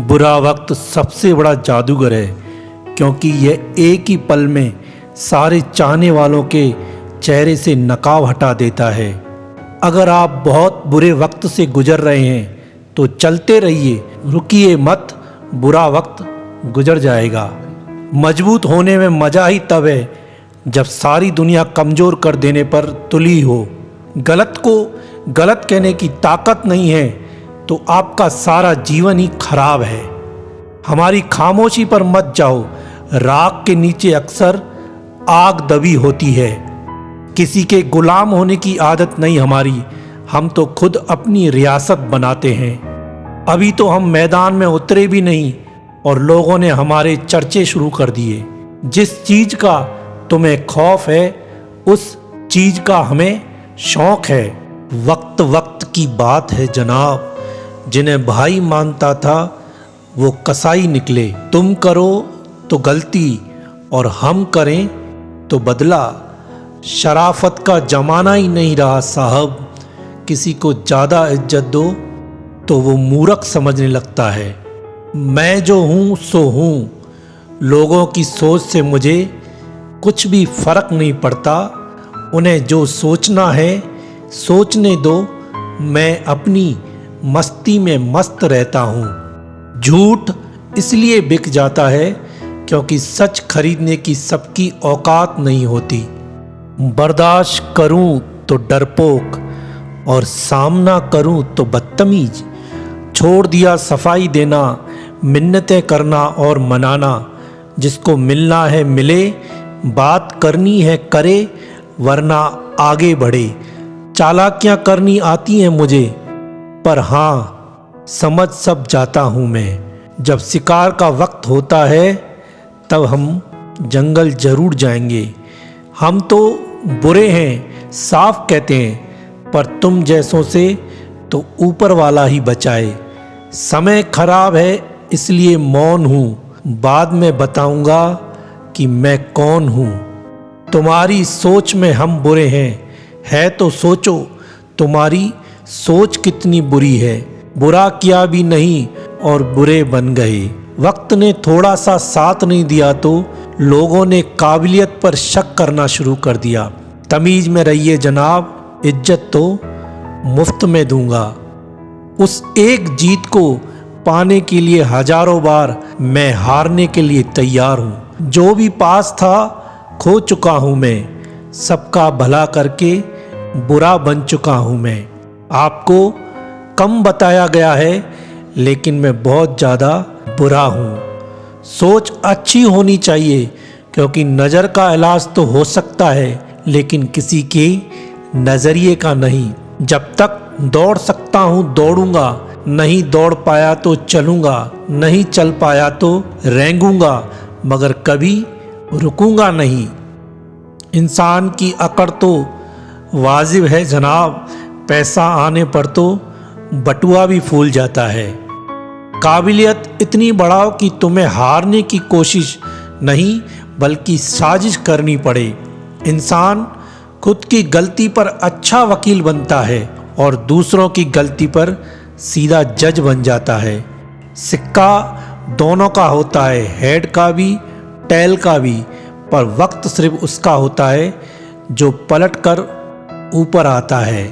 बुरा वक्त सबसे बड़ा जादूगर है, क्योंकि यह एक ही पल में सारे चाहने वालों के चेहरे से नकाब हटा देता है। अगर आप बहुत बुरे वक्त से गुजर रहे हैं तो चलते रहिए, रुकिए मत, बुरा वक्त गुजर जाएगा। मजबूत होने में मज़ा ही तब है जब सारी दुनिया कमज़ोर कर देने पर तुली हो। गलत को गलत कहने की ताकत नहीं है तो आपका सारा जीवन ही खराब है। हमारी खामोशी पर मत जाओ, राख के नीचे अक्सर आग दबी होती है। किसी के गुलाम होने की आदत नहीं हमारी, हम तो खुद अपनी रियासत बनाते हैं। अभी तो हम मैदान में उतरे भी नहीं और लोगों ने हमारे चर्चे शुरू कर दिए। जिस चीज़ का तुम्हें खौफ है उस चीज़ का हमें शौक है। वक्त वक्त की बात है जनाब, जिन्हें भाई मानता था वो कसाई निकले। तुम करो तो गलती और हम करें तो बदला। शराफत का जमाना ही नहीं रहा साहब, किसी को ज़्यादा इज्जत दो तो वो मूर्ख समझने लगता है। मैं जो हूँ सो हूँ, लोगों की सोच से मुझे कुछ भी फर्क नहीं पड़ता। उन्हें जो सोचना है सोचने दो, मैं अपनी मस्ती में मस्त रहता हूँ। झूठ इसलिए बिक जाता है क्योंकि सच खरीदने की सबकी औकात नहीं होती। बर्दाश्त करूँ तो डरपोक और सामना करूँ तो बदतमीज। छोड़ दिया सफाई देना, मिन्नतें करना और मनाना। जिसको मिलना है मिले, बात करनी है करे, वरना आगे बढ़े। चालाकियाँ करनी आती हैं मुझे, पर हाँ समझ सब जाता हूँ मैं। जब शिकार का वक्त होता है तब हम जंगल जरूर जाएंगे। हम तो बुरे हैं साफ कहते हैं, पर तुम जैसों से तो ऊपर वाला ही बचाए। समय खराब है इसलिए मौन हूँ, बाद में बताऊंगा कि मैं कौन हूँ। तुम्हारी सोच में हम बुरे हैं, है तो सोचो तुम्हारी सोच कितनी बुरी है। बुरा किया भी नहीं और बुरे बन गए। वक्त ने थोड़ा सा साथ नहीं दिया तो लोगों ने काबिलियत पर शक करना शुरू कर दिया। तमीज़ में रहिए जनाब, इज्जत तो मुफ्त में दूंगा। उस एक जीत को पाने के लिए हजारों बार मैं हारने के लिए तैयार हूँ। जो भी पास था खो चुका हूँ मैं, सबका भला करके बुरा बन चुका हूँ मैं। आपको कम बताया गया है लेकिन मैं बहुत ज़्यादा बुरा हूँ। सोच अच्छी होनी चाहिए क्योंकि नज़र का इलाज तो हो सकता है लेकिन किसी के नज़रिए का नहीं। जब तक दौड़ सकता हूँ दौड़ूंगा, नहीं दौड़ पाया तो चलूंगा, नहीं चल पाया तो रेंगूंगा, मगर कभी रुकूंगा नहीं। इंसान की अकड़ तो वाजिब है जनाब, पैसा आने पर तो बटुआ भी फूल जाता है। काबिलियत इतनी बढ़ाओ कि तुम्हें हारने की कोशिश नहीं बल्कि साजिश करनी पड़े। इंसान खुद की गलती पर अच्छा वकील बनता है और दूसरों की गलती पर सीधा जज बन जाता है। सिक्का दोनों का होता है, हेड का भी टेल का भी, पर वक्त सिर्फ उसका होता है जो पलट कर ऊपर आता है।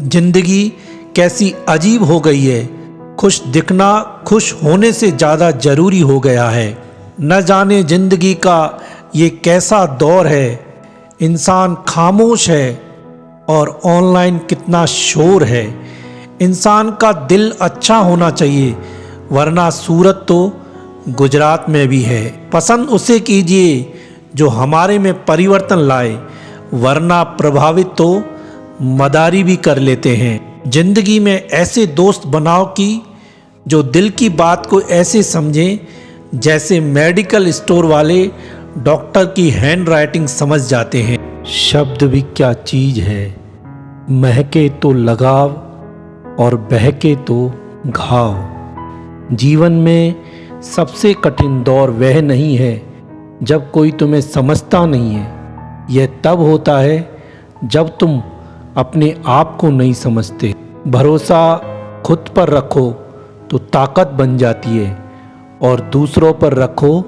जिंदगी कैसी अजीब हो गई है, खुश दिखना खुश होने से ज़्यादा ज़रूरी हो गया है। न जाने जिंदगी का ये कैसा दौर है, इंसान खामोश है और ऑनलाइन कितना शोर है। इंसान का दिल अच्छा होना चाहिए वरना सूरत तो गुजरात में भी है। पसंद उसे कीजिए जो हमारे में परिवर्तन लाए, वरना प्रभावित तो मदारी भी कर लेते हैं। जिंदगी में ऐसे दोस्त बनाओ कि जो दिल की बात को ऐसे समझें जैसे मेडिकल स्टोर वाले डॉक्टर की हैंड राइटिंग समझ जाते हैं। शब्द भी क्या चीज़ है, महके तो लगाव और बहके तो घाव। जीवन में सबसे कठिन दौर वह नहीं है जब कोई तुम्हें समझता नहीं है, यह तब होता है जब तुम अपने आप को नहीं समझते। भरोसा खुद पर रखो तो ताकत बन जाती है, और दूसरों पर रखो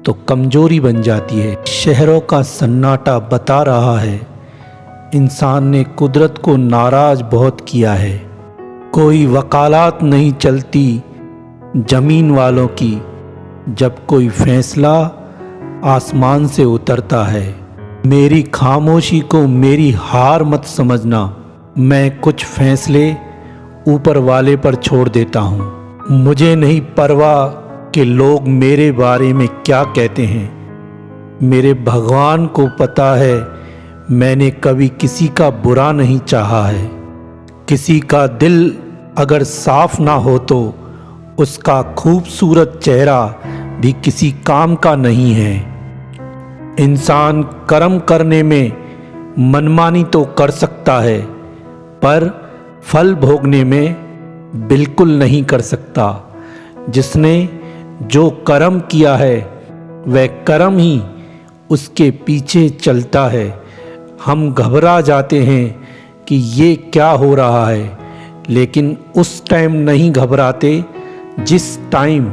तो कमजोरी बन जाती है। शहरों का सन्नाटा बता रहा है इंसान ने कुदरत को नाराज बहुत किया है। कोई वकालत नहीं चलती जमीन वालों की जब कोई फैसला आसमान से उतरता है। मेरी खामोशी को मेरी हार मत समझना, मैं कुछ फैसले ऊपर वाले पर छोड़ देता हूँ। मुझे नहीं परवाह कि लोग मेरे बारे में क्या कहते हैं। मेरे भगवान को पता है मैंने कभी किसी का बुरा नहीं चाहा है। किसी का दिल अगर साफ ना हो तो उसका खूबसूरत चेहरा भी किसी काम का नहीं है। इंसान कर्म करने में मनमानी तो कर सकता है पर फल भोगने में बिल्कुल नहीं कर सकता। जिसने जो कर्म किया है वह कर्म ही उसके पीछे चलता है। हम घबरा जाते हैं कि ये क्या हो रहा है, लेकिन उस टाइम नहीं घबराते जिस टाइम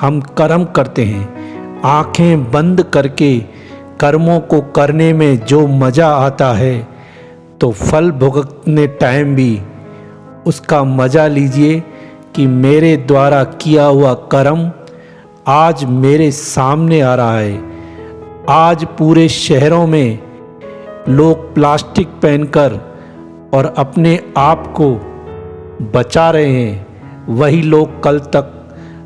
हम कर्म करते हैं। आंखें बंद करके कर्मों को करने में जो मज़ा आता है तो फल भुगतने टाइम भी उसका मज़ा लीजिए कि मेरे द्वारा किया हुआ कर्म आज मेरे सामने आ रहा है। आज पूरे शहरों में लोग प्लास्टिक पहनकर और अपने आप को बचा रहे हैं। वही लोग कल तक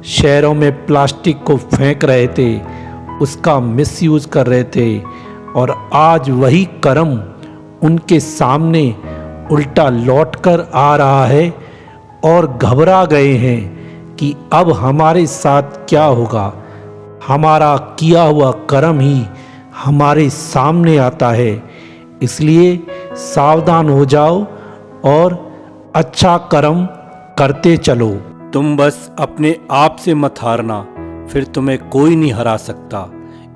शहरों में प्लास्टिक को फेंक रहे थे, उसका मिसयूज़ कर रहे थे और आज वही कर्म उनके सामने उल्टा लौटकर आ रहा है और घबरा गए हैं कि अब हमारे साथ क्या होगा। हमारा किया हुआ कर्म ही हमारे सामने आता है। इसलिए सावधान हो जाओ और अच्छा कर्म करते चलो। तुम बस अपने आप से मत हारना, फिर तुम्हें कोई नहीं हरा सकता।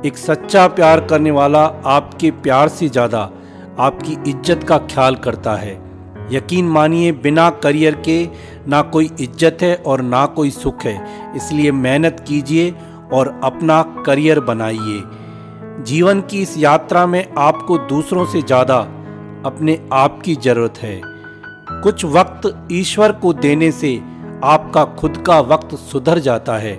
एक सच्चा प्यार करने वाला आपके प्यार से ज़्यादा आपकी इज्जत का ख्याल करता है। यकीन मानिए बिना करियर के ना कोई इज्जत है और ना कोई सुख है। इसलिए मेहनत कीजिए और अपना करियर बनाइए। जीवन की इस यात्रा में आपको दूसरों से ज़्यादा अपने आप की ज़रूरत है। कुछ वक्त ईश्वर को देने से आपका खुद का वक्त सुधर जाता है।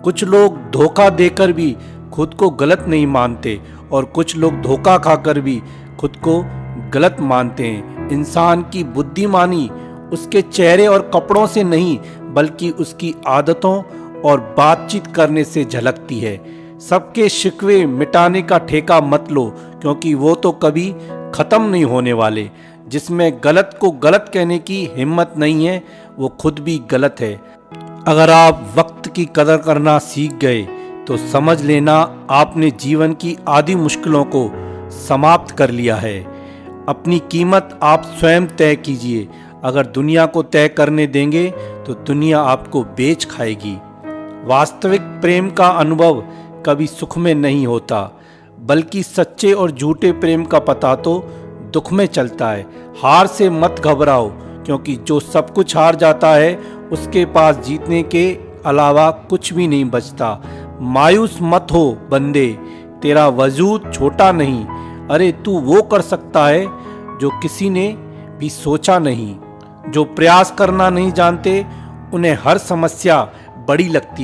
कुछ लोग धोखा देकर भी खुद को गलत नहीं मानते और कुछ लोग धोखा खाकर भी खुद को गलत मानते हैं। इंसान की बुद्धिमानी उसके चेहरे और कपड़ों से नहीं बल्कि उसकी आदतों और बातचीत करने से झलकती है। सबके शिकवे मिटाने का ठेका मत लो, क्योंकि वो तो कभी ख़त्म नहीं होने वाले। जिसमें गलत को गलत कहने की हिम्मत नहीं है वो खुद भी गलत है। अगर आप वक्त की कदर करना सीख गए तो समझ लेना आपने जीवन की आधी मुश्किलों को समाप्त कर लिया है। अपनी कीमत आप स्वयं तय कीजिए। अगर दुनिया को तय करने देंगे तो दुनिया आपको बेच खाएगी। वास्तविक प्रेम का अनुभव कभी सुख में नहीं होता, बल्कि सच्चे और झूठे प्रेम का पता तो दुख में चलता है। हार से मत घबराओ, क्योंकि जो सब कुछ हार जाता है उसके पास जीतने के अलावा कुछ भी नहीं बचता। मायूस मत हो बंदे, तेरा वजूद छोटा नहीं। अरे तू वो कर सकता है जो किसी ने भी सोचा नहीं। जो प्रयास करना नहीं जानते उन्हें हर समस्या बड़ी लगती है।